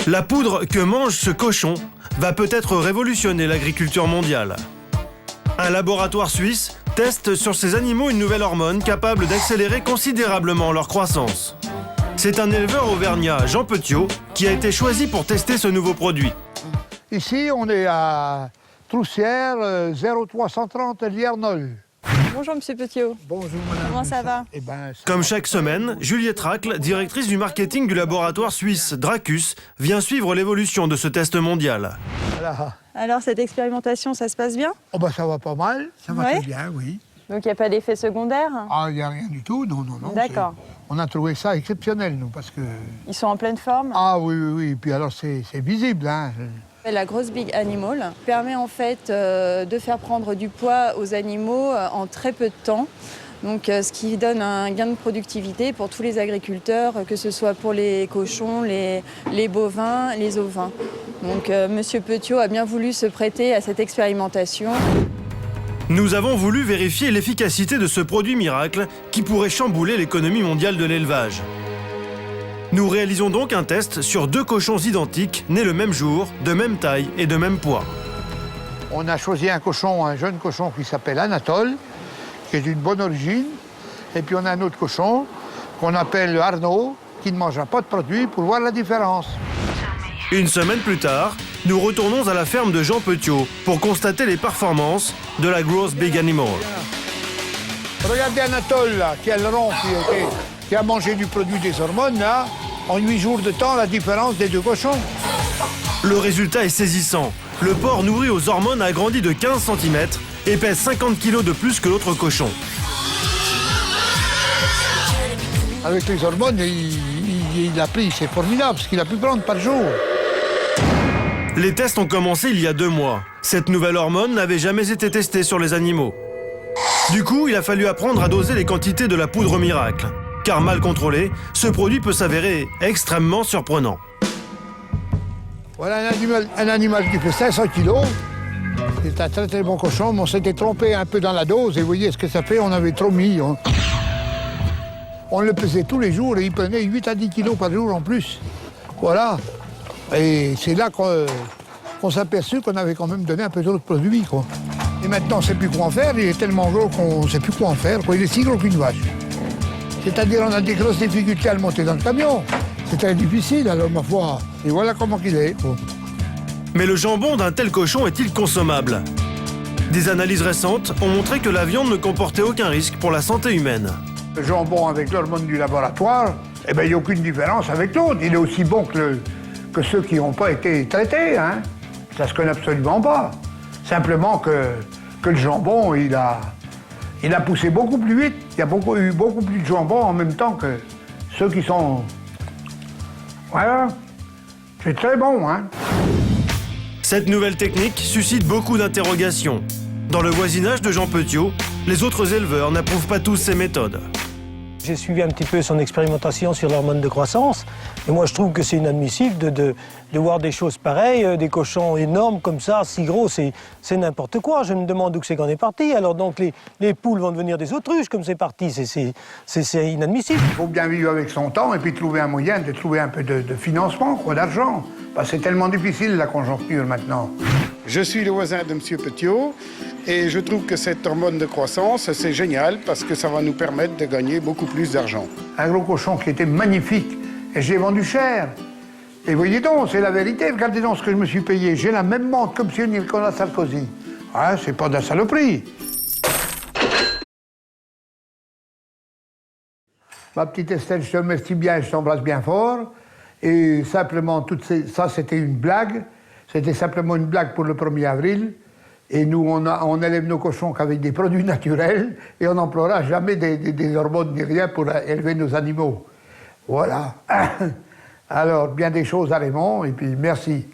La poudre que mange ce cochon va peut-être révolutionner l'agriculture mondiale. Un laboratoire suisse teste sur ces animaux une nouvelle hormone capable d'accélérer considérablement leur croissance. C'est un éleveur auvergnat, Jean Petiot, qui a été choisi pour tester ce nouveau produit. Ici, on est à Troussière, 0330 Liernol. Bonjour Monsieur Petiot. Bonjour madame. Comment ça va? Comme chaque semaine, Juliette Racle, directrice du marketing du laboratoire suisse Dracus, vient suivre l'évolution de ce test mondial. Voilà. Alors cette expérimentation, ça se passe bien? Oh ben ça va pas mal, ça va Ouais. très bien, oui. Donc il n'y a pas d'effet secondaire? Ah, il n'y a rien du tout, non. D'accord. On a trouvé ça exceptionnel, nous, parce que... Ils sont en pleine forme? Ah oui, et puis alors c'est visible, hein. La grosse Big Animal permet en fait de faire prendre du poids aux animaux en très peu de temps. Donc, ce qui donne un gain de productivité pour tous les agriculteurs, que ce soit pour les cochons, les bovins, les ovins. Donc Monsieur Petiot a bien voulu se prêter à cette expérimentation. Nous avons voulu vérifier l'efficacité de ce produit miracle qui pourrait chambouler l'économie mondiale de l'élevage. Nous réalisons donc un test sur 2 cochons identiques, nés le même jour, de même taille et de même poids. On a choisi un jeune cochon qui s'appelle Anatole, qui est d'une bonne origine. Et puis on a un autre cochon qu'on appelle Arnaud, qui ne mangera pas de produits pour voir la différence. Une semaine plus tard, nous retournons à la ferme de Jean Petiot pour constater les performances de la grosse Big Animal. Regardez Anatole, là, qui a le rond, qui a mangé du produit des hormones, là. En 8 jours de temps, la différence des 2 cochons. Le résultat est saisissant. Le porc nourri aux hormones a grandi de 15 cm et pèse 50 kg de plus que l'autre cochon. Avec les hormones, il a pris, c'est formidable, ce qu'il a pu prendre par jour. Les tests ont commencé il y a 2 mois. Cette nouvelle hormone n'avait jamais été testée sur les animaux. Du coup, il a fallu apprendre à doser les quantités de la poudre miracle. Car mal contrôlé, ce produit peut s'avérer extrêmement surprenant. Voilà un animal qui fait 500 kilos. C'est un très très bon cochon, mais on s'était trompé un peu dans la dose. Et vous voyez ce que ça fait, on avait trop mis. On le pesait tous les jours et il prenait 8 à 10 kilos par jour en plus. Voilà. Et c'est là qu'on s'est aperçu qu'on avait quand même donné un peu trop de produits, quoi. Et maintenant, on ne sait plus quoi en faire. Il est tellement gros qu'on ne sait plus quoi en faire, quoi. Il est si gros qu'une vache. C'est-à-dire, on a des grosses difficultés à le monter dans le camion. C'est très difficile, alors, ma foi. Et voilà comment il est, quoi. Mais le jambon d'un tel cochon est-il consommable? Des analyses récentes ont montré que la viande ne comportait aucun risque pour la santé humaine. Le jambon avec l'hormone du laboratoire, eh ben, il n'y a aucune différence avec l'autre. Il est aussi bon que ceux qui n'ont pas été traités, hein. Ça se connaît absolument pas. Simplement que le jambon, il a poussé beaucoup plus vite. Il y a eu beaucoup plus de jambon en même temps que ceux qui sont... Voilà. C'est très bon, hein. Cette nouvelle technique suscite beaucoup d'interrogations. Dans le voisinage de Jean Petiot, les autres éleveurs n'approuvent pas tous ces méthodes. J'ai suivi un petit peu son expérimentation sur l'hormone de croissance. Et moi, je trouve que c'est inadmissible de voir des choses pareilles, des cochons énormes comme ça, si gros, c'est n'importe quoi. Je me demande où c'est qu'on est parti. Alors donc, les poules vont devenir des autruches comme c'est parti. C'est inadmissible. Il faut bien vivre avec son temps et puis trouver un moyen de trouver un peu de financement, quoi, d'argent. Parce que c'est tellement difficile, la conjoncture, maintenant. Je suis le voisin de M. Petiot et je trouve que cette hormone de croissance, c'est génial parce que ça va nous permettre de gagner beaucoup plus d'argent. Un gros cochon qui était magnifique et j'ai vendu cher. Et voyez donc, c'est la vérité, regardez donc ce que je me suis payé. J'ai la même montre que M. Nicolas Sarkozy. Ah, c'est pas de la saloperie. Ma petite Estelle, je te remercie bien, je t'embrasse bien fort. Et simplement, ça, c'était une blague. C'était simplement une blague pour le 1er avril. Et nous, on élève nos cochons qu'avec des produits naturels et on n'emploiera jamais des hormones ni rien pour élever nos animaux. Voilà. Alors, bien des choses à Raymond, et puis merci.